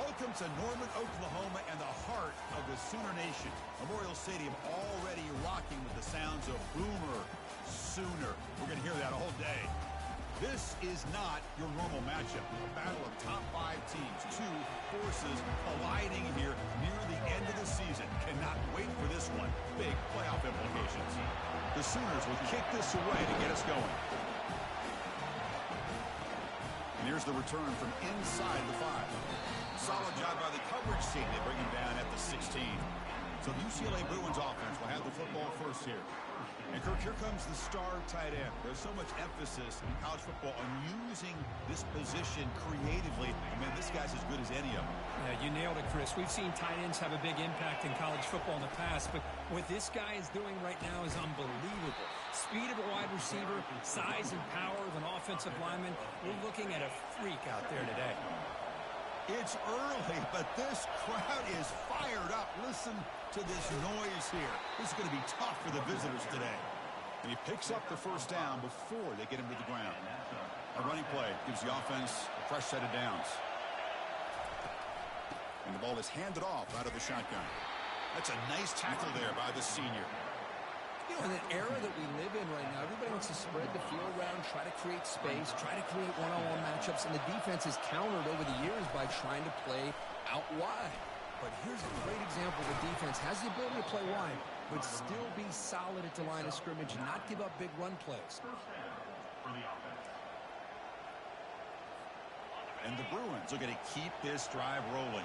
Welcome to Norman, Oklahoma, and the heart of the Sooner Nation. Memorial Stadium already rocking with the sounds of Boomer Sooner. We're going to hear that all day. This is not your normal matchup. A battle of top 5 teams. 2 forces colliding here near the end of the season. Cannot wait for this one. Big playoff implications. The Sooners will kick this away to get us going. And here's the return from inside the 5. Solid job by the coverage team. They bring him down at the 16. So the UCLA Bruins offense will have the football first here. And, Kirk, here comes the star tight end. There's so much emphasis in college football on using this position creatively. I mean, this guy's as good as any of them. Yeah, you nailed it, Chris. We've seen tight ends have a big impact in college football in the past, but what this guy is doing right now is unbelievable. Speed of a wide receiver, size and power of an offensive lineman. We're looking at a freak out there today. It's early, but this crowd is fired up. Listen to this noise here. This is going to be tough for the visitors today. And he picks up the first down before they get him to the ground. A running play gives the offense a fresh set of downs. And the ball is handed off out of the shotgun. That's a nice tackle there by the senior. You know, in the era that we live in right now, everybody wants to spread the field around, try to create space, try to create one-on-one matchups, and the defense is countered over the years by trying to play out wide. But here's a great example. The defense has the ability to play wide, but still be solid at the line of scrimmage and not give up big run plays. And the Bruins are going to keep this drive rolling.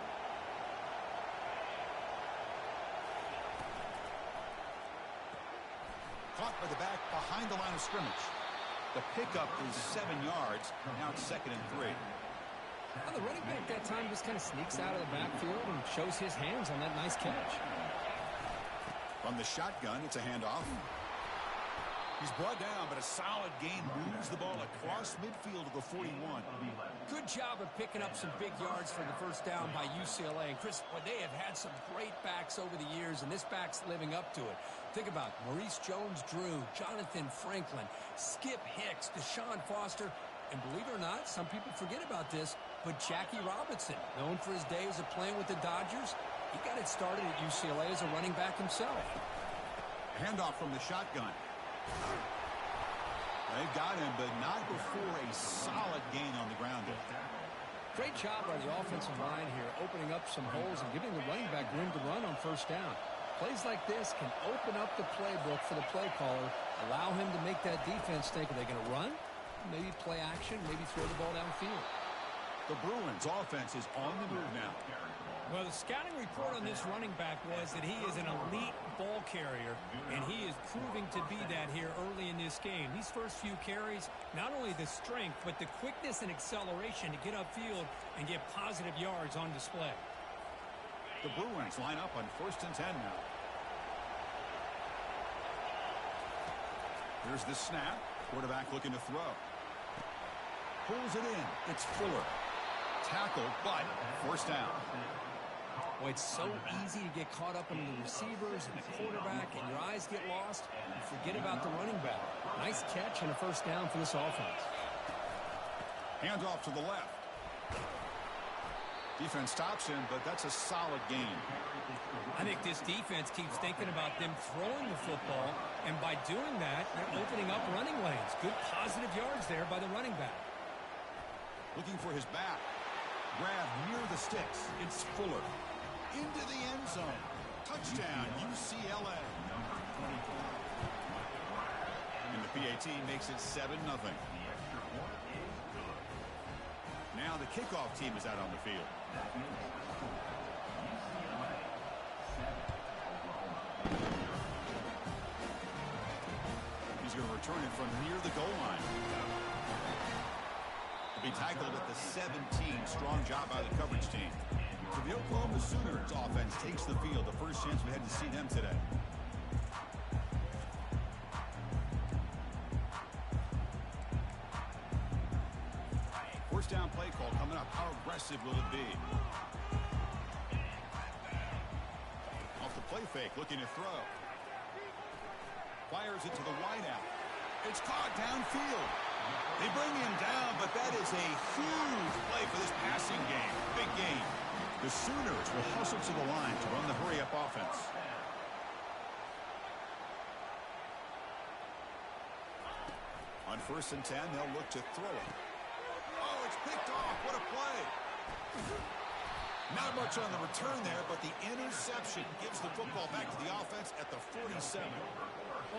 Caught by the back behind the line of scrimmage. The pickup is 7 yards. Now it's 2nd and 3. Well, the running back that time just kind of sneaks out of the backfield and shows his hands on that nice catch. From the shotgun, it's a handoff. He's brought down, but a solid gain moves the ball across midfield to the 41. Good job of picking up some big yards for the first down by UCLA. And, Chris, well, they have had some great backs over the years, and this back's living up to it. Think about Maurice Jones-Drew, Jonathan Franklin, Skip Hicks, Deshaun Foster, and believe it or not, some people forget about this, but Jackie Robinson, known for his days of playing with the Dodgers, he got it started at UCLA as a running back himself. Handoff from the shotgun. They've got him, but not before a solid gain on the ground. Great job by the offensive line here, opening up some holes and giving the running back room to run on first down. Plays like this can open up the playbook for the play caller, allow him to make that defense think, are they going to run? Maybe play action, maybe throw the ball downfield. The Bruins offense is on the move now. Well, the scouting report on this running back was that he is an elite ball carrier, and he is proving to be that here early in this game. These first few carries, not only the strength, but the quickness and acceleration to get upfield and get positive yards on display. The Bruins line up on 1st and 10 now. Here's the snap. Quarterback looking to throw. Pulls it in. It's Fuller. Tackled, but first down. Boy, it's so easy to get caught up in the receivers and the quarterback, and your eyes get lost. You forget about the running back. Nice catch and a first down for this offense. Hands off to the left. Defense stops him, but that's a solid gain. I think this defense keeps thinking about them throwing the football, and by doing that, they're opening up running lanes. Good positive yards there by the running back. Looking for his back. Grab near the sticks. It's Fuller. Into the end zone. Touchdown, UCLA. And the PAT makes it 7-0. Now the kickoff team is out on the field. He's going to return it from near the goal line. Be tackled at the 17. Strong job by the coverage team. So the Oklahoma Sooners offense takes the field. The first chance we had to see them today. First down play call coming up. How aggressive will it be? Off the play fake, looking to throw. Fires it to the wideout. It's caught downfield. They bring him down, but that is a huge play for this passing game. Big game. The Sooners will hustle to the line to run the hurry-up offense. On 1st and 10, they'll look to throw it. Oh, it's picked off. What a play. Not much on the return there, but the interception gives the football back to the offense at the 47.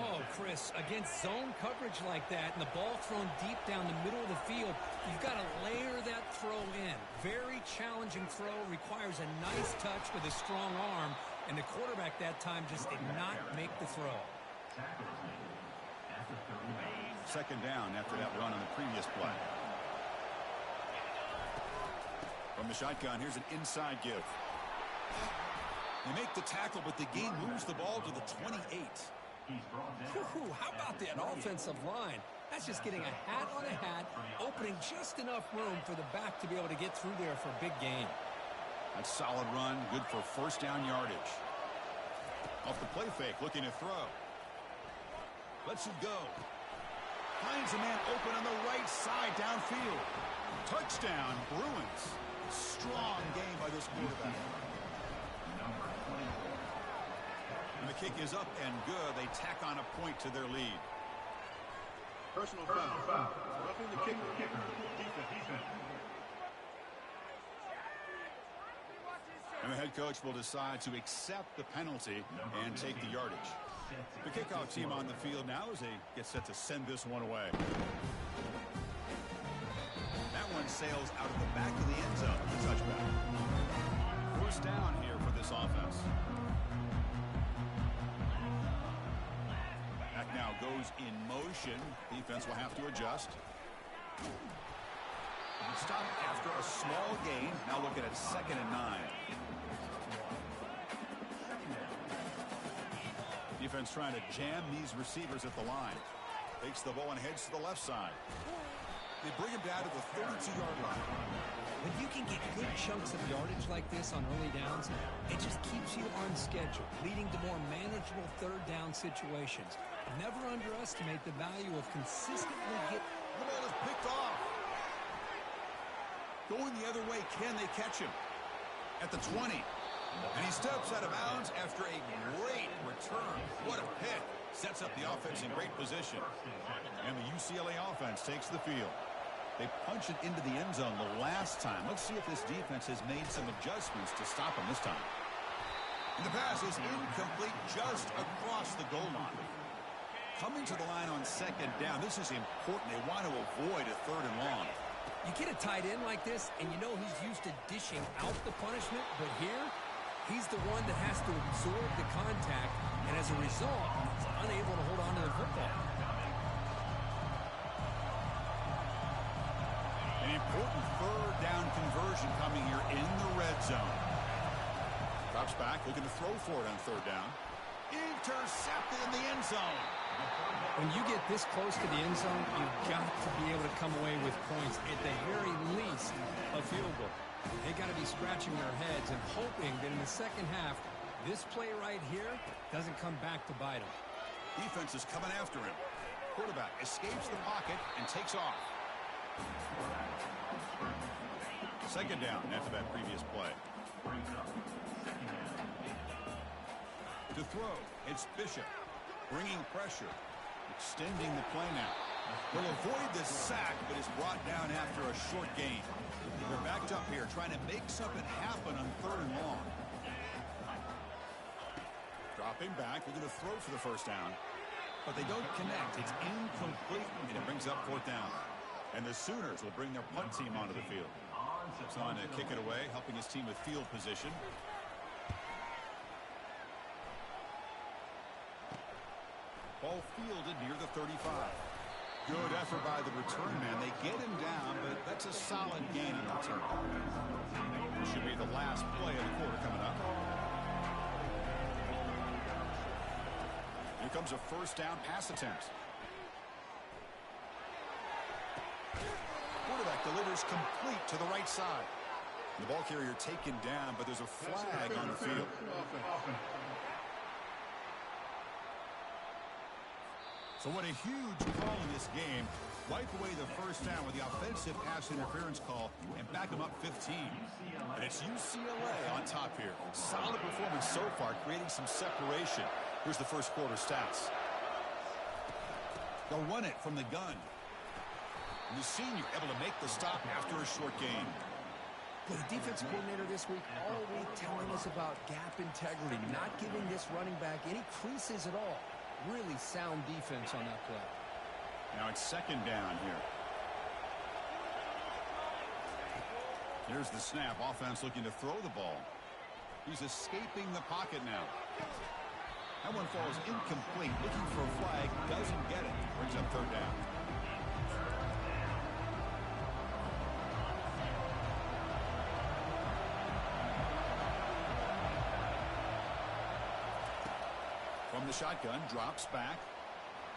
Oh, Chris, against zone coverage like that and the ball thrown deep down the middle of the field, you've got to layer that throw in. Very challenging throw, requires a nice touch with a strong arm, and the quarterback that time just did not make the throw. 2nd down after that run on the previous play. From the shotgun, here's an inside give. They make the tackle, but the game moves the ball to the 28. How about that offensive line? That's just getting a hat on a hat, opening just enough room for the back to be able to get through there for a big gain. That's a solid run, good for 1st down yardage. Off the play fake, looking to throw. Lets it go. Finds a man open on the right side downfield. Touchdown, Bruins. Strong game by this quarterback. And the kick is up and good. They tack on a point to their lead. Personal foul. Roughing the kicker. Defense. And the head coach will decide to accept the penalty and take the yardage. The kickoff team on the field now as they get set to send this one away. That one sails out of the back of the end zone. The touchback. 1st down here for this offense. Back now goes in motion. Defense will have to adjust. Stop after a small gain. Now looking at 2nd and 9. Defense trying to jam these receivers at the line. Takes the ball and heads to the left side. They bring him down to the 32-yard line. When you can get good chunks of yardage like this on early downs, it just keeps you on schedule, leading to more manageable 3rd down situations. Never underestimate the value of consistently getting... The ball is picked off. Going the other way, can they catch him? At the 20. And he steps out of bounds after a great return. What a pick. Sets up the offense in great position. And the UCLA offense takes the field. They punch it into the end zone the last time. Let's see if this defense has made some adjustments to stop him this time. And the pass is incomplete just across the goal line. Coming to the line on 2nd down. This is important. They want to avoid a 3rd and long. You get a tight end like this, and you know he's used to dishing out the punishment, but here, he's the one that has to absorb the contact, and as a result, he's unable to hold on to the football. An important 3rd down conversion coming here in the red zone. Drops back, looking to throw for it on 3rd down. Intercepted in the end zone. When you get this close to the end zone, you've got to be able to come away with points. At the very least, a field goal. They got to be scratching their heads and hoping that in the 2nd half, this play right here doesn't come back to bite them. Defense is coming after him. Quarterback escapes the pocket and takes off. 2nd down after that previous play. To throw, it's Bishop. Bringing pressure. Extending the play now. Will avoid the sack, but is brought down after a short gain. They're backed up here, trying to make something happen on 3rd and long. Dropping back, we're going to throw for the 1st down. But they don't connect. It's incomplete, and it brings up 4th down. And the Sooners will bring their punt team onto the field. It's on to kick it away, helping his team with field position. Ball fielded near the 35. Good effort by the return man. They get him down, but that's a solid gain in return. Should be the last play of the quarter coming up. Here comes a 1st down pass attempt. Quarterback delivers complete to the right side. The ball carrier taken down, but there's a flag on the field. So what a huge call in this game. Wipe away the first down with the offensive pass interference call and back them up 15. And it's UCLA on top here. Solid performance so far, creating some separation. Here's the first quarter stats. They'll run it from the gun. And the senior able to make the stop after a short gain. The defensive coordinator this week all week telling us about gap integrity, not giving this running back any creases at all. Really sound defense on that play. Now it's second down here. Here's the snap. Offense looking to throw the ball. He's escaping the pocket now. That one falls incomplete. Looking for a flag. Doesn't get it. Brings up third down. From the shotgun, drops back.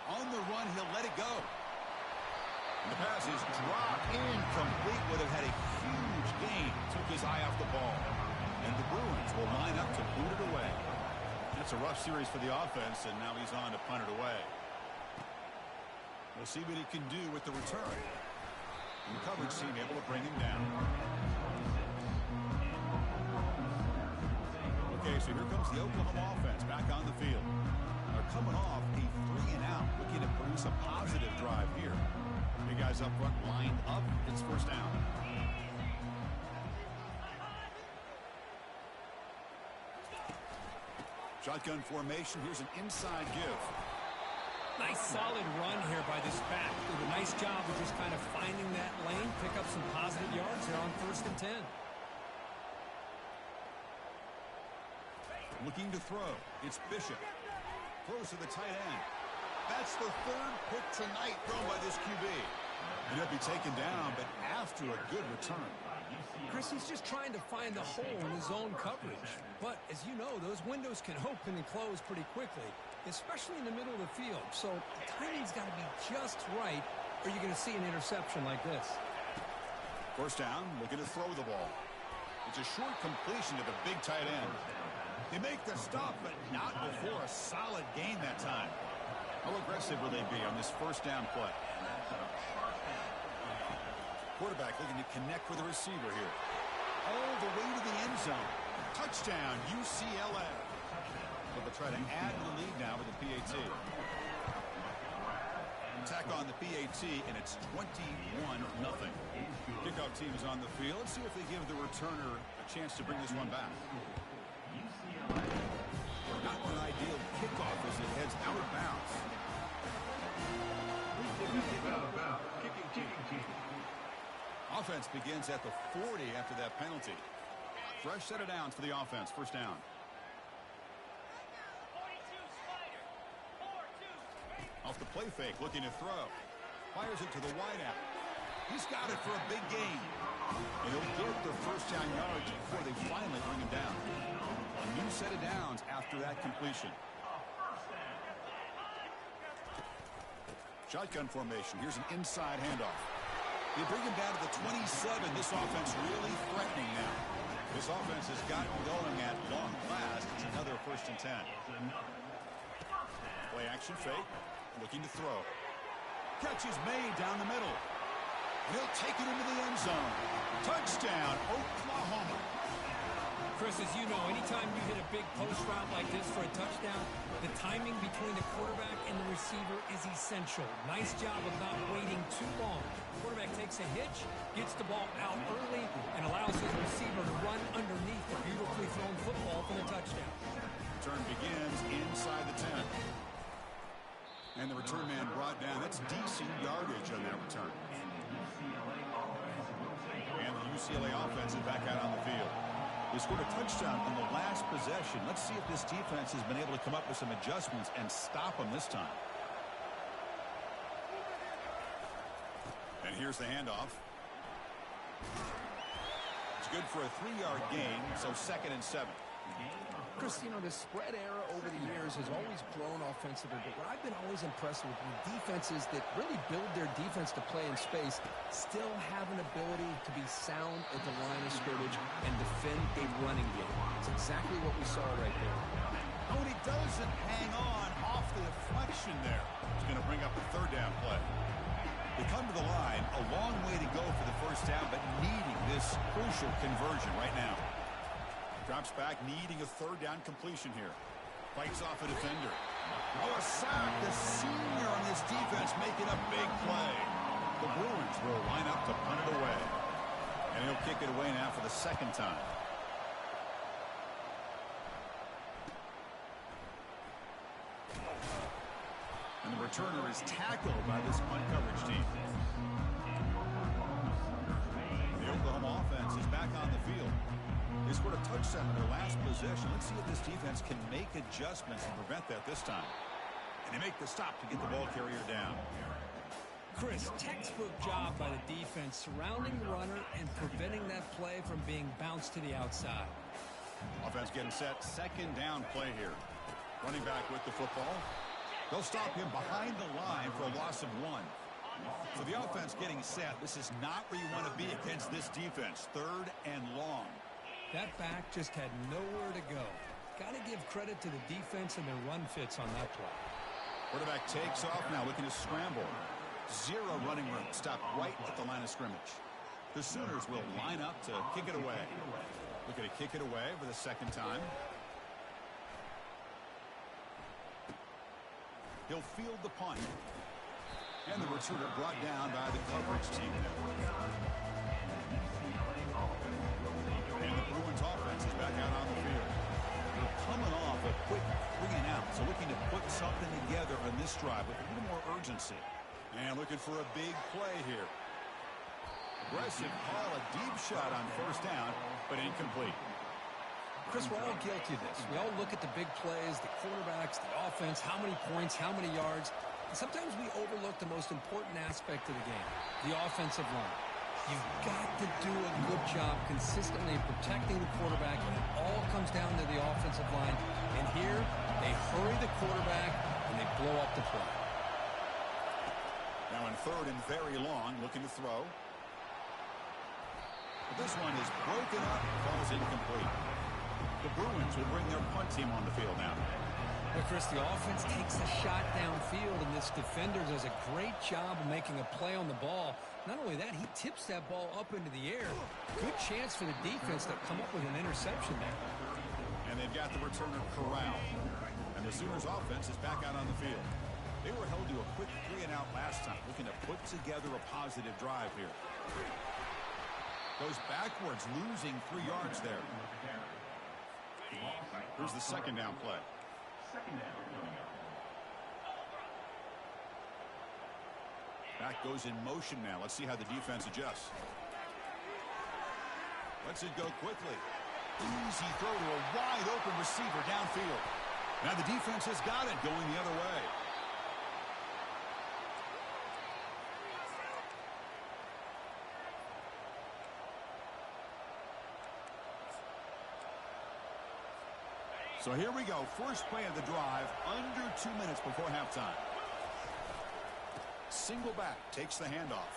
On the run, he'll let it go. And the pass is dropped incomplete. Would have had a huge gain. Took his eye off the ball. And the Bruins will line up to boot it away. That's a rough series for the offense, and now he's on to punt it away. We'll see what he can do with the return. And the coverage team able to bring him down. Okay, so here comes the Oklahoma offense back on the field. They're coming off a 3-and-out, looking to produce a positive drive here. Big guys up front lined up. It's first down. Shotgun formation. Here's an inside give. Nice solid run here by this back. Did a nice job of just kind of finding that lane, pick up some positive yards there on 1st and 10. Looking to throw. It's Bishop. Throws to the tight end. That's the third pick tonight thrown by this QB. And he'll be taken down, but after a good return. Chris, he's just trying to find the hole in his own coverage. But as you know, those windows can open and close pretty quickly, especially in the middle of the field. So the timing's got to be just right, or you're going to see an interception like this. First down, looking to throw the ball. It's a short completion to the big tight end. They make the stop, but not before a solid gain that time. How aggressive will they be on this first down play? Quarterback looking to connect with the receiver here. All the way to the end zone. Touchdown, UCLA. But they'll try to add to the lead now with the PAT. Attack on the PAT, and it's 21-0. Kickoff team is on the field. Let's see if they give the returner a chance to bring this one back. Not an ideal kickoff as it heads out of bounds. Offense begins at the 40 after that penalty. Fresh set of downs for the offense. First down. Off the play fake, looking to throw. Fires it to the wideout. He's got it for a big gain. And he'll get the first down yards before they finally bring him down. A new set of downs after that completion. Shotgun formation. Here's an inside handoff. They bring him down to the 27. This offense really threatening now. This offense has gotten going at long last. It's another 1st and 10. Play action fake. Looking to throw. Catch is made down the middle. He'll take it into the end zone. Touchdown, Oklahoma. Chris, as you know, anytime you hit a big post route like this for a touchdown, the timing between the quarterback and the receiver is essential. Nice job of not waiting too long. Quarterback takes a hitch, gets the ball out early, and allows his receiver to run underneath the beautifully thrown football for the touchdown. Turn begins inside the 10. And the return man brought down. That's decent yardage on that return. And the UCLA offense is back out on the field. They scored a touchdown on the last possession. Let's see if this defense has been able to come up with some adjustments and stop them this time. And here's the handoff. It's good for a 3-yard gain, so 2nd and 7. Chris, you know, the spread era over the years has always grown offensively, but what I've been always impressed with defenses that really build their defense to play in space still have an ability to be sound at the line of scrimmage and defend a running game. It's exactly what we saw right there. Oh, and he doesn't hang on off the deflection there. It's going to bring up a third down play. They come to the line, a long way to go for the first down, but needing this crucial conversion right now. Drops back, needing a third down completion here. Fights off a defender. Oh, a sack. The senior on this defense making a big play. The Bruins will line up to punt it away. And he'll kick it away now for the second time. And the returner is tackled by this punt coverage team. The Oklahoma offense is back on the field. They scored a touchdown in their last possession. Let's see if this defense can make adjustments to prevent that this time. And they make the stop to get the ball carrier down. Chris, textbook job by the defense surrounding the runner and preventing that play from being bounced to the outside. Offense getting set. Second down play here. Running back with the football. They'll stop him behind the line for a loss of 1. So the offense getting set. This is not where you want to be against this defense. Third and long. That back just had nowhere to go. Got to give credit to the defense and their run fits on that play. Quarterback takes off now, looking to scramble. Zero running room. Stopped right at the line of scrimmage. The Sooners will line up to kick it away. Looking to kick it away for the second time. He'll field the punt. And the returner brought down by the coverage team. And the Bruins offense is back out on the field. They're coming off a quick 3 and out. So looking to put something together on this drive with a little more urgency. And looking for a big play here. Aggressive call, a deep shot on first down, but incomplete. Chris, we're all guilty of this. We all look at the big plays, the quarterbacks, the offense, how many points, how many yards. And sometimes we overlook the most important aspect of the game, the offensive line. You've got to do a good job consistently protecting the quarterback, and it all comes down to the offensive line. And here, they hurry the quarterback, and they blow up the play. Now in third and very long, looking to throw. But this one is broken up, falls incomplete. The Bruins will bring their punt team on the field now. Well, Chris, the offense takes a shot downfield, and this defender does a great job of making a play on the ball. Not only that, he tips that ball up into the air. Good chance for the defense to come up with an interception there. And they've got the returner corralled. And the Sooners offense is back out on the field. They were held to a quick 3 and out last time, looking to put together a positive drive here. Goes backwards, losing 3 yards there. Here's the second down play. Back goes in motion now. Let's see how the defense adjusts. Lets it go quickly. Easy throw to a wide open receiver downfield. Now the defense has got it going the other way. So here we go. First play of the drive, under 2 minutes before halftime. Single back, takes the handoff.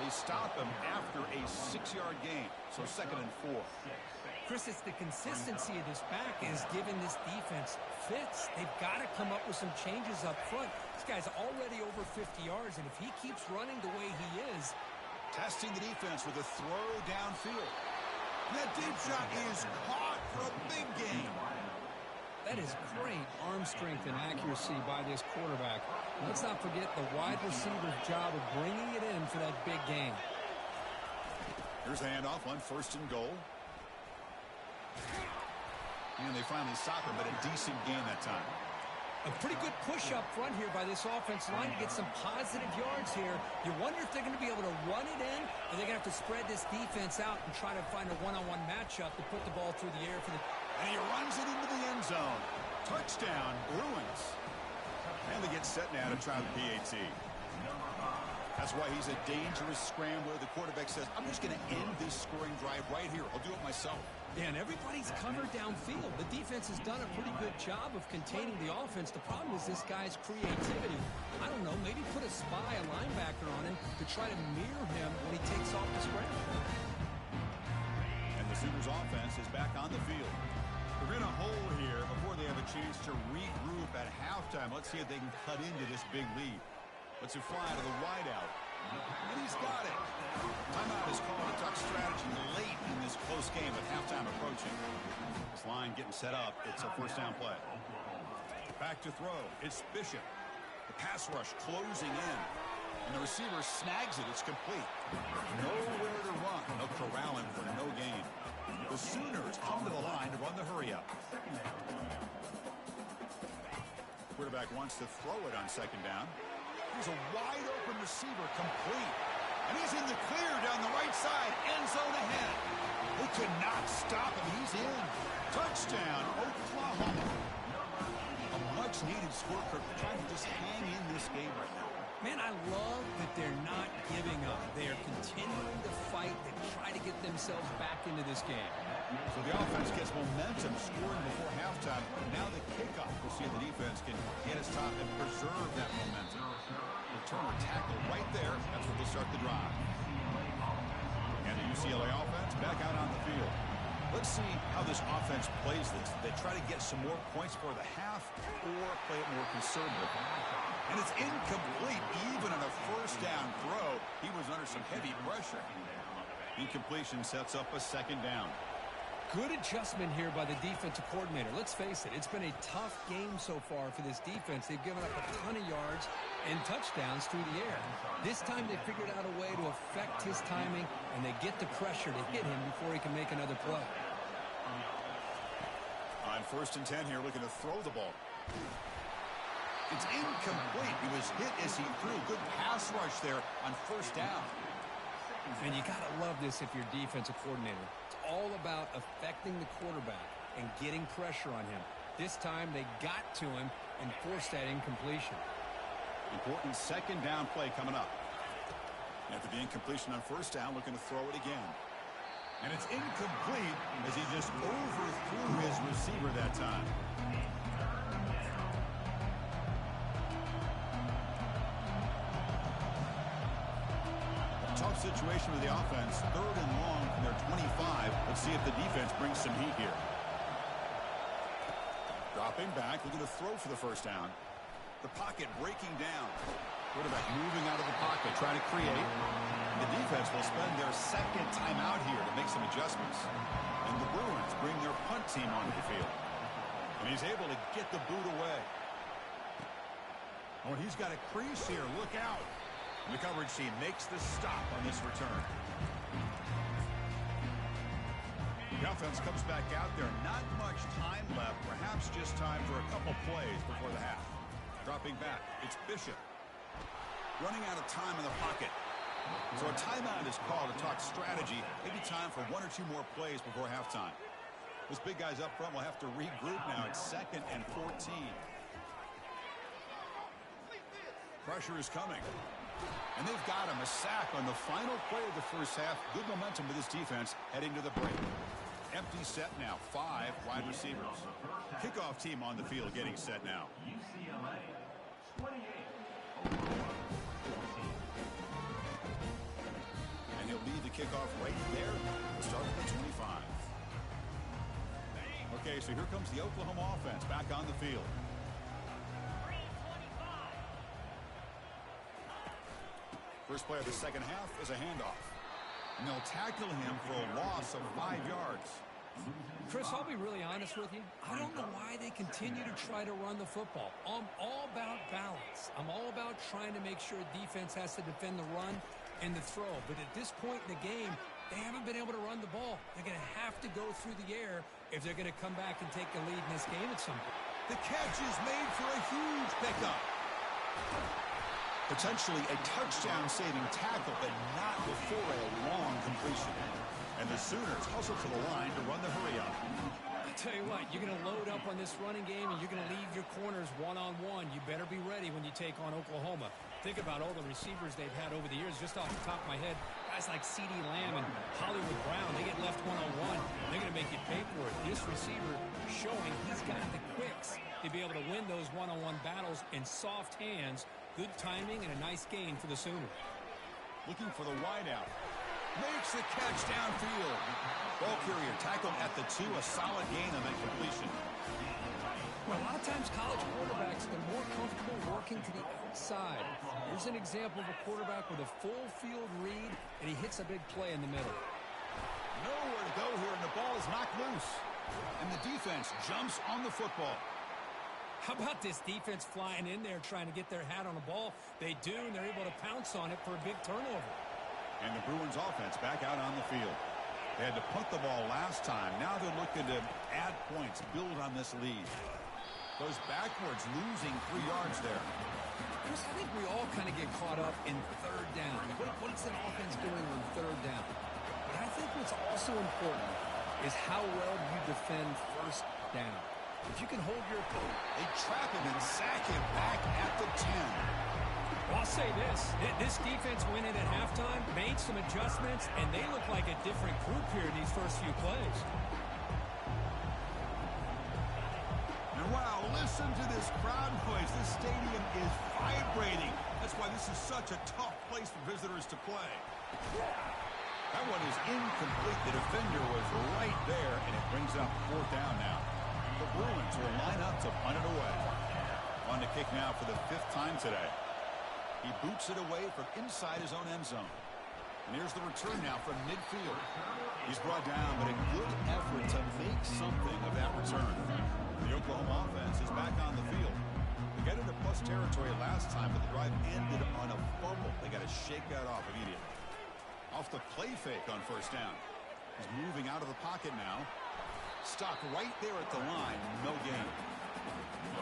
They stop him after a 6-yard gain. So second and 4. Chris, it's the consistency of this back is giving this defense fits. They've got to come up with some changes up front. This guy's already over 50 yards, and if he keeps running the way he is. Testing the defense with a throw downfield. And that deep shot is caught for a big gain. That is great arm strength and accuracy by this quarterback. And let's not forget the wide receiver's job of bringing it in for that big gain. Here's the handoff on first and goal. And they finally stop him, but a decent gain that time. A pretty good push up front here by this offensive line to get some positive yards here. You wonder if they're going to be able to run it in, or they're going to have to spread this defense out and try to find a one-on-one matchup to put the ball through the air for the... And he runs it into the end zone. Touchdown, Bruins. And they get set now to try the PAT. That's why he's a dangerous scrambler. The quarterback says, I'm just going to end this scoring drive right here. I'll do it myself. Yeah, and everybody's covered downfield. The defense has done a pretty good job of containing the offense. The problem is this guy's creativity. I don't know, maybe put a spy, a linebacker on him to try to mirror him when he takes off the scramble. And the Sooners offense is back on the field. They're in a hole here before they have a chance to regroup at half. halftime. Let's see if they can cut into this big lead. Let's it fly to the wideout. And he's got it. Timeout is called. A duck strategy late in this close game with halftime approaching. This line getting set up. It's a first down play. Back to throw. It's Bishop. The pass rush closing in. And the receiver snags it. It's complete. Nowhere to run. No corralling for no gain. The Sooners come to the line to run the hurry up. Quarterback wants to throw it on second down. Here's a wide open receiver, complete. And he's in the clear down the right side. End zone ahead. They could not stop him. He's in. Touchdown, Oklahoma. A much-needed score. Kirk trying to just hang in this game right now. Man, I love that they're not giving up. They are continuing to fight and try to get themselves back into this game. So the offense gets momentum scoring before halftime. Now the kickoff. We'll see if the defense can get his top and preserve that momentum. Return tackle right there. That's where they'll start the drive. And the UCLA offense back out on the field. Let's see how this offense plays this. They try to get some more points for the half or play it more conservative. And it's incomplete even on a first down throw. He was under some heavy pressure. Incompletion sets up a second down. Good adjustment here by the defensive coordinator. Let's face it, it's been a tough game so far for this defense. They've given up a ton of yards and touchdowns through the air. This time they figured out a way to affect his timing, and they get the pressure to hit him before he can make another play. On 1st and 10 here, looking to throw the ball. It's incomplete. He was hit as he threw. Good pass rush there on first down. And you got to love this if you're defensive coordinator. It's all about affecting the quarterback and getting pressure on him. This time they got to him and forced that incompletion. Important second down play coming up. After the incompletion on first down, looking to throw it again. And it's incomplete as he just overthrew his receiver that time. Tough situation with the offense. 3rd and long from their 25. Let's see if the defense brings some heat here. Dropping back, looking to throw for the first down. The pocket breaking down. Quarterback moving out of the pocket, trying to create. And the defense will spend their second timeout here to make some adjustments. And the Bruins bring their punt team onto the field. And he's able to get the boot away. Oh, and he's got a crease here. Look out. The coverage team makes the stop on this return. The offense comes back out there. Not much time left. Perhaps just time for a couple plays before the half. Dropping back. It's Bishop. Running out of time in the pocket. So a timeout is called to talk strategy. Maybe time for 1 or 2 more plays before halftime. This big guy's up front will have to regroup now. It's 2nd and 14. Pressure is coming. And they've got him a sack on the final play of the first half. Good momentum with this defense heading to the break. Empty set now. 5 wide receivers. Kickoff team on the field getting set now. UCLA 28. And he'll lead the kickoff right there. Start with the 25. Okay, so here comes the Oklahoma offense back on the field. First play of the second half is a handoff. And they'll tackle him for a loss of 5 yards. Chris, I'll be really honest with you. I don't know why they continue to try to run the football. I'm all about balance. I'm all about trying to make sure defense has to defend the run and the throw. But at this point in the game, they haven't been able to run the ball. They're going to have to go through the air if they're going to come back and take the lead in this game at some point. The catch is made for a huge pickup. Potentially a touchdown-saving tackle, but not before a long completion. And the Sooners hustle to the line to run the hurry-up. I tell you what, you're going to load up on this running game, and you're going to leave your corners one-on-one. You better be ready when you take on Oklahoma. Think about all the receivers they've had over the years. Just off the top of my head, guys like C.D. Lamb and Hollywood Brown, they get left one-on-one. They're going to make you pay for it. This receiver showing he's got the quicks to be able to win those one-on-one battles in soft hands. Good timing and a nice gain for the Sooners. Looking for the wideout. Makes the catch downfield. Ball carrier tackled at the 2. A solid gain on that completion. Well, a lot of times college quarterbacks, they're more comfortable working to the outside. Here's an example of a quarterback with a full field read, and he hits a big play in the middle. Nowhere to go here, and the ball is knocked loose. And the defense jumps on the football. How about this defense flying in there trying to get their hat on the ball? They do, and they're able to pounce on it for a big turnover. And the Bruins offense back out on the field. They had to punt the ball last time. Now they're looking to add points, build on this lead. Goes backwards, losing 3 yards there. Chris, I think we all kind of get caught up in third down. What is an offense doing on third down? But I think what's also important is how well you defend first down. If you can hold your opponent. They trap him and sack him back at the 10. Well, I'll say this defense went in at halftime, made some adjustments, and they look like a different group here in these first few plays. And wow, listen to this crowd noise. This stadium is vibrating. That's why this is such a tough place for visitors to play. That one is incomplete. The defender was right there, and it brings up 4th down now. The Bruins will line up to punt it away. On the kick now for the 5th time today. He boots it away from inside his own end zone. And here's the return now from midfield. He's brought down, but a good effort to make something of that return. The Oklahoma offense is back on the field. They got into plus territory last time, but the drive ended on a fumble. They got to shake that off immediately. Off the play fake on 1st down. He's moving out of the pocket now. Stopped right there at the line. No gain.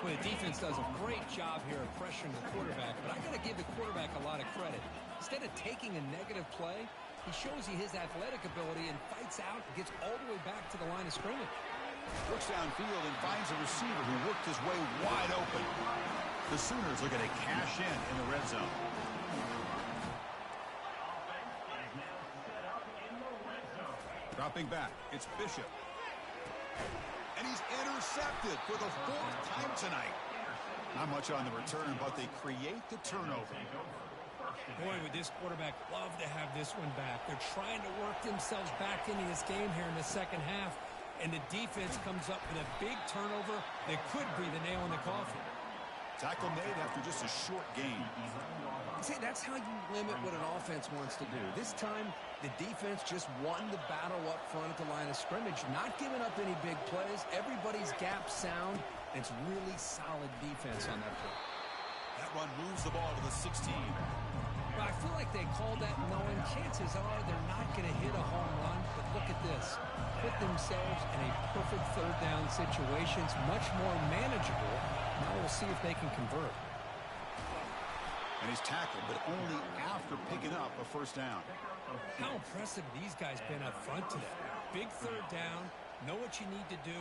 Well, the defense does a great job here of pressuring the quarterback, but I got to give the quarterback a lot of credit. Instead of taking a negative play, he shows you his athletic ability and fights out and gets all the way back to the line of scrimmage. Looks downfield and finds a receiver who worked his way wide open. The Sooners looking to cash in the red zone. Dropping back, it's Bishop. And he's intercepted for the 4th time tonight. Not much on the return, but they create the turnover. Boy, would this quarterback love to have this one back. They're trying to work themselves back into this game here in the second half, and the defense comes up with a big turnover that could be the nail in the coffin. Tackle made after just a short gain. See, that's how you limit what an offense wants to do. This time, the defense just won the battle up front at the line of scrimmage, not giving up any big plays. Everybody's gap sound. It's really solid defense on that play. That run moves the ball to the 16. Well, I feel like they called that knowing chances are they're not going to hit a home run. But look at this. Put themselves in a perfect third down situation. It's much more manageable. Now we'll see if they can convert. And he's tackled, but only after picking up a 1st down. How impressive these guys been up front today. Big third down, know what you need to do,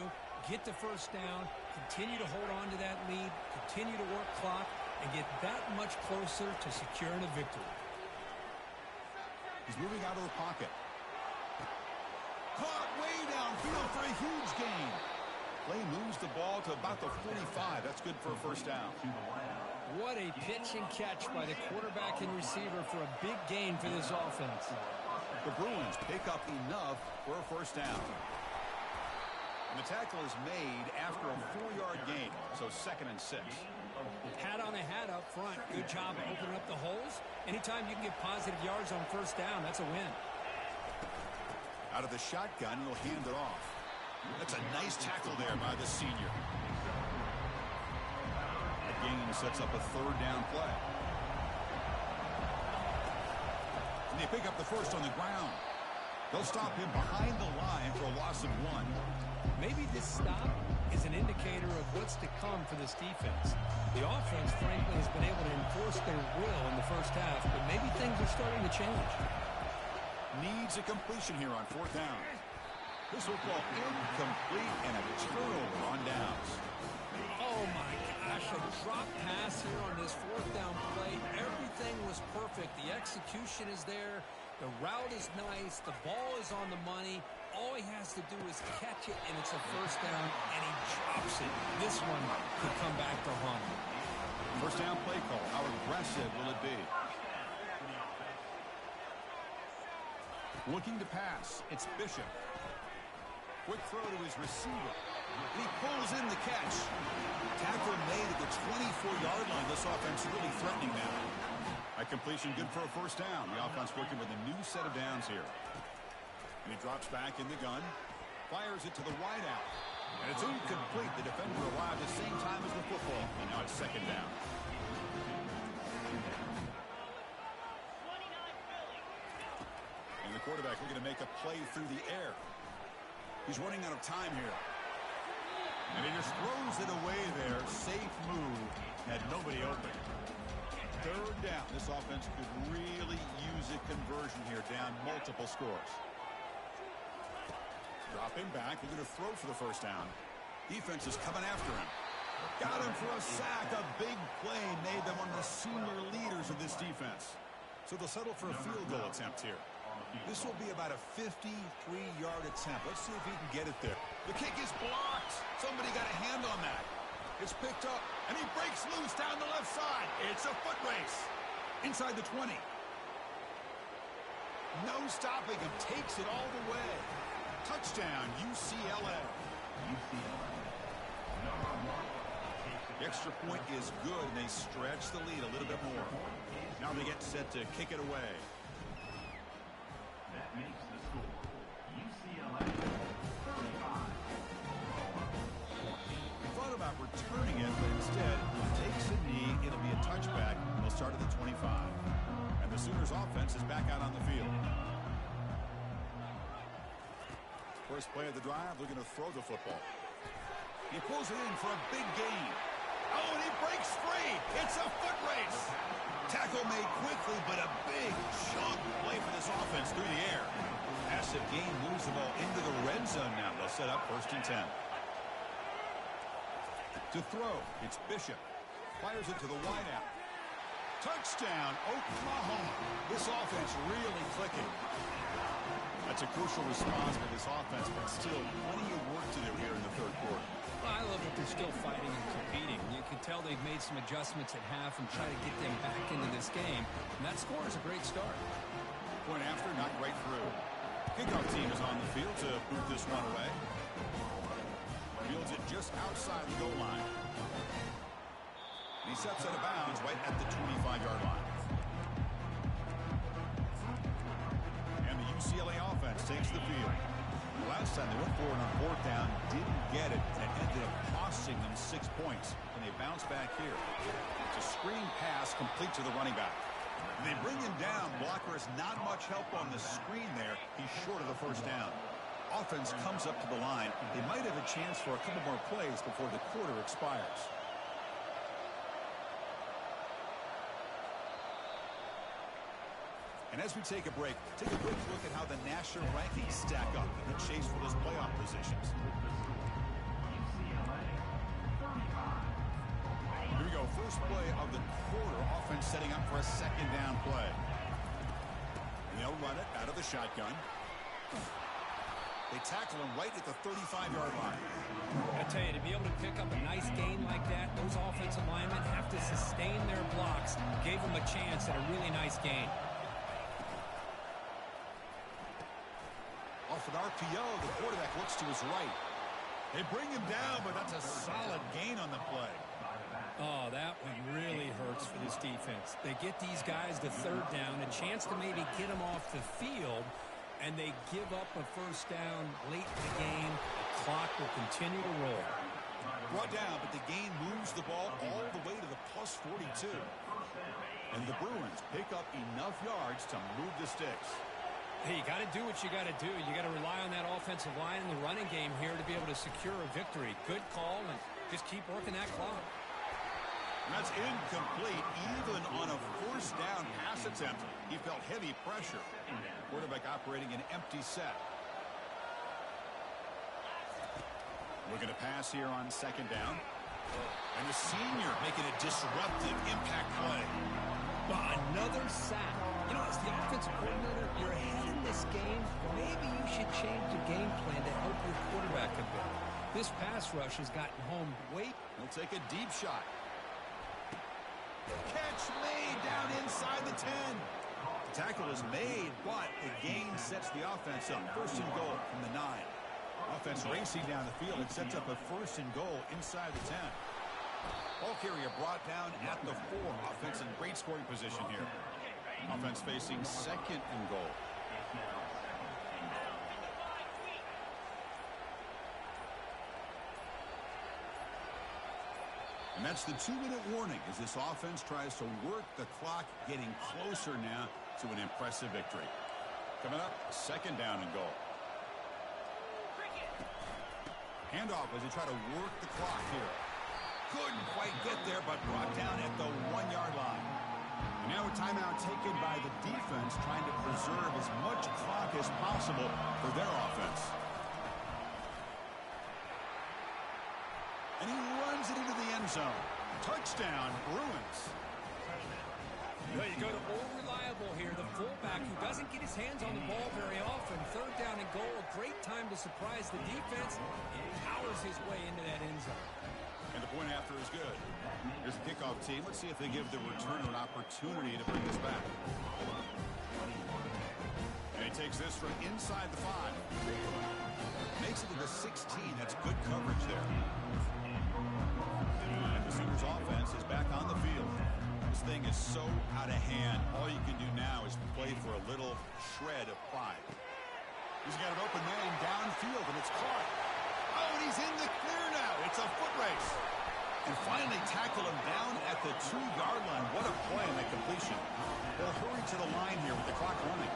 get the 1st down, continue to hold on to that lead, continue to work clock, and get that much closer to securing a victory. He's moving out of the pocket. Caught way downfield for a huge gain. Play moves the ball to about the 45. That's good for a 1st down. What a pitch and catch by the quarterback and receiver for a big gain for this offense. The Bruins pick up enough for a 1st down. And the tackle is made after a 4-yard gain, so 2nd and 6. Hat on a hat up front. Good job of opening up the holes. Anytime you can get positive yards on 1st down, that's a win. Out of the shotgun, he'll hand it off. That's a nice tackle there by the senior. The gain sets up a 3rd down play. And they pick up the 1st on the ground. They'll stop him behind the line for a loss of 1. Maybe this stop is an indicator of what's to come for this defense. The offense, frankly, has been able to enforce their will in the 1st half, but maybe things are starting to change. Needs a completion here on 4th down. This will fall incomplete and a turnover on downs. Oh my gosh, a drop pass here on this 4th down play. Everything was perfect. The execution is there. The route is nice. The ball is on the money. All he has to do is catch it, and it's a 1st down, and he drops it. This one could come back to haunt him. 1st down play call. How aggressive will it be? Looking to pass. It's Bishop. Quick throw to his receiver. And he pulls in the catch. Tackle made at the 24-yard line. This offense really threatening now. A completion good for a first down. The offense working with a new set of downs here. And he drops back in the gun. Fires it to the wide out. And it's incomplete. The defender arrived at the same time as the football. And now it's second down. And the quarterback looking to make a play through the air. He's running out of time here. And he just throws it away there. Safe move. Had nobody open. Third down. This offense could really use a conversion here, down multiple scores. Dropping back. We're going to throw for the first down. Defense is coming after him. Got him for a sack. A big play made them one of the senior leaders of this defense. So they'll settle for a field goal attempt here. This will be about a 53-yard attempt. Let's see if he can get it there. The kick is blocked. Somebody got a hand on that. It's picked up, and he breaks loose down the left side. It's a foot race. Inside the 20. No stopping him. Takes it all the way. Touchdown, UCLA. The extra point is good, and they stretch the lead a little bit more. Now they get set to kick it away. That makes the score UCLA 35. He thought about returning it, but instead takes a knee. It'll be a touchback, and they'll start at the 25. And the Sooners offense is back out on the field. First play of the drive, looking to throw the football. He pulls it in for a big gain. Oh, and he breaks free. It's a foot race. Tackle made quickly, but a big chunk play for this offense through the air. Massive gain moves the ball into the red zone now. They'll set up 1st and 10. To throw, it's Bishop. Fires it to the wideout. Touchdown, Oklahoma. This offense really clicking. That's a crucial response for this offense, but still plenty of work to do here in the third quarter. Well, I love that they're still fighting and competing. You can tell they've made some adjustments at half and try to get them back into this game. And that score is a great start. Point after, not right through. Kickoff team is on the field to boot this one away. Fields it just outside the goal line. And he steps out of bounds right at the 25-yard line. And the UCLA offense takes the field. Last time they went forward on 4th down, didn't get it, and ended up costing them 6 points. And they bounce back here. It's a screen pass complete to the running back. And they bring him down. Blocker has not much help on the screen there. He's short of the first down. Offense comes up to the line. They might have a chance for a couple more plays before the quarter expires. And as we take a break, take a quick look at how the national rankings stack up in the chase for those playoff positions. Here we go. First play of the quarter. Offense setting up for a second down play. And they'll run it out of the shotgun. They tackle him right at the 35-yard line. I tell you, to be able to pick up a nice gain like that, those offensive linemen have to sustain their blocks. Gave them a chance at a really nice gain. Off an RPO, the quarterback looks to his right. They bring him down, but that's a solid gain on the play. Oh, that one really hurts for this defense. They get these guys to 3rd down, a chance to maybe get them off the field, and they give up a first down late in the game. The clock will continue to roll. Brought down, but the gain moves the ball all the way to the plus 42. And the Bruins pick up enough yards to move the sticks. Hey, you got to do what you got to do. You got to rely on that offensive line in the running game here to be able to secure a victory. Good call, and just keep working that clock. And that's incomplete. Even on a first down pass attempt, he felt heavy pressure. Quarterback operating an empty set. Looking to pass here on 2nd down. And the senior making a disruptive impact play. Another sack. You know, as the offensive coordinator, you're ahead in this game. Maybe you should change the game plan to help your quarterback a bit. This pass rush has gotten home way. He'll take a deep shot. Catch made down inside the 10. The tackle is made, but the gain sets the offense up. 1st and goal from the 9. Offense racing down the field. It sets up a 1st and goal inside the 10. Ball carrier brought down at the 4. Offense in great scoring position here. Offense facing 2nd and goal. And that's the 2-minute warning as this offense tries to work the clock, getting closer now to an impressive victory. Coming up, 2nd down and goal. Handoff as they try to work the clock here. Couldn't quite get there, but brought down at the 1-yard line. And now a timeout taken by the defense, trying to preserve as much clock as possible for their offense. And he runs it into the end zone. Touchdown, Bruins. Well, you go to old reliable here, the fullback who doesn't get his hands on the ball very often. 3rd down and goal, a great time to surprise the defense. He powers his way into that end zone. And the point after is good. Here's the kickoff team. Let's see if they give the returner an opportunity to bring this back. And he takes this from inside the 5. Makes it to the 16. That's good coverage there. And the Sooners offense is back on the field. This thing is so out of hand. All you can do now is play for a little shred of pride. He's got an open man downfield, and it's caught. Oh, and he's in the clear now. It's a foot race. And finally tackle him down at the 2-yard line. What a play on that completion. They'll hurry to the line here with the clock running.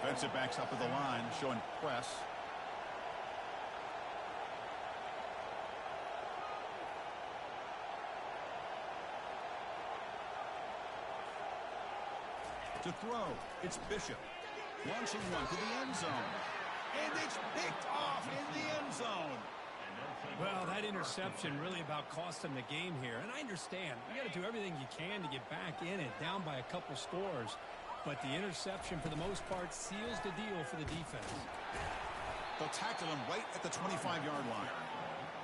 Defensive backs up at the line, showing press. To throw, it's Bishop. Launching one to the end zone. And it's picked off in the end zone. Well, that interception really about cost them the game here. And I understand. You got to do everything you can to get back in it, down by a couple scores. But the interception, for the most part, seals the deal for the defense. They'll tackle him right at the 25-yard line.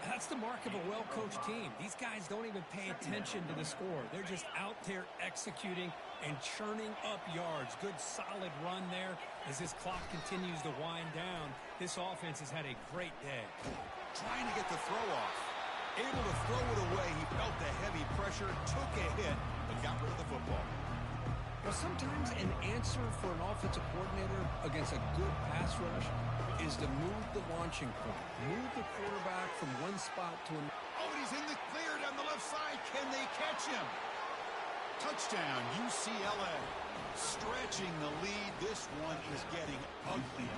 That's the mark of a well-coached team. These guys don't even pay attention to the score. They're just out there executing and churning up yards. Good, solid run there as this clock continues to wind down. This offense has had a great day. Trying to get the throw off. Able to throw it away. He felt the heavy pressure, took a hit, but got rid of the football. Well, sometimes an answer for an offensive coordinator against a good pass rush is to move the launching point. Move the quarterback from one spot to another. Oh, and he's in the clear down the left side. Can they catch him? Touchdown, UCLA. Stretching the lead. This one is getting ugly.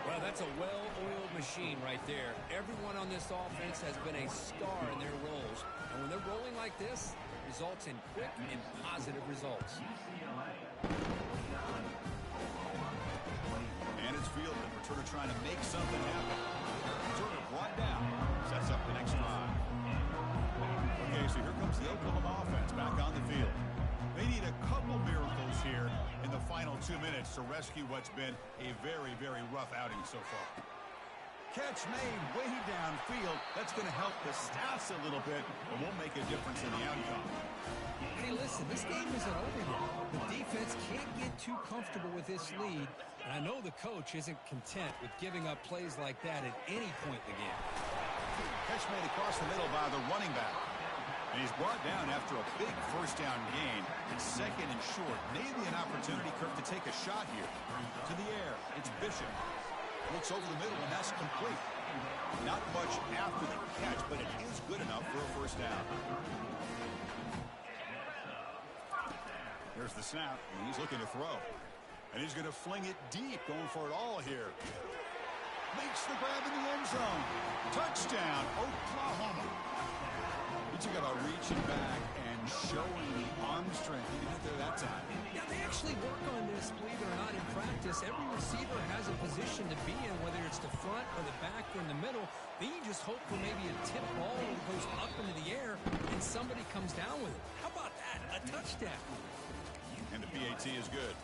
Well, that's a well-oiled machine right there. Everyone on this offense has been a star in their roles. And when they're rolling like this, results in quick and positive results. And it's fielded. Returner trying to make something happen. Returner brought down. Sets up the next drive. Okay, so here comes the Oklahoma offense back on the field. They need a couple miracles here in the final 2 minutes to rescue what's been a very, very rough outing so far. Catch made way downfield. That's going to help the stats a little bit, but won't make a difference in the outcome. Hey, listen, this game isn't over yet. The defense can't get too comfortable with this lead, and I know the coach isn't content with giving up plays like that at any point in the game. Catch made across the middle by the running back. And he's brought down after a big first down gain. It's 2nd and short. Maybe an opportunity, Kirk, to take a shot here. To the air. It's Bishop. Looks over the middle, and that's complete. Not much after the catch, but it is good enough for a first down. There's the snap, and he's looking to throw. And he's going to fling it deep, going for it all here. Makes the grab in the end zone. Touchdown, Oklahoma. He took about reaching back and showing the arm strength. He didn't get there that time. Yeah, they actually work on this, believe it or not, in practice. Every receiver has a position to be in, whether it's the front or the back or in the middle. Then you just hope for maybe a tip ball that goes up into the air and somebody comes down with it. How about that? A touchdown. And the PAT is good.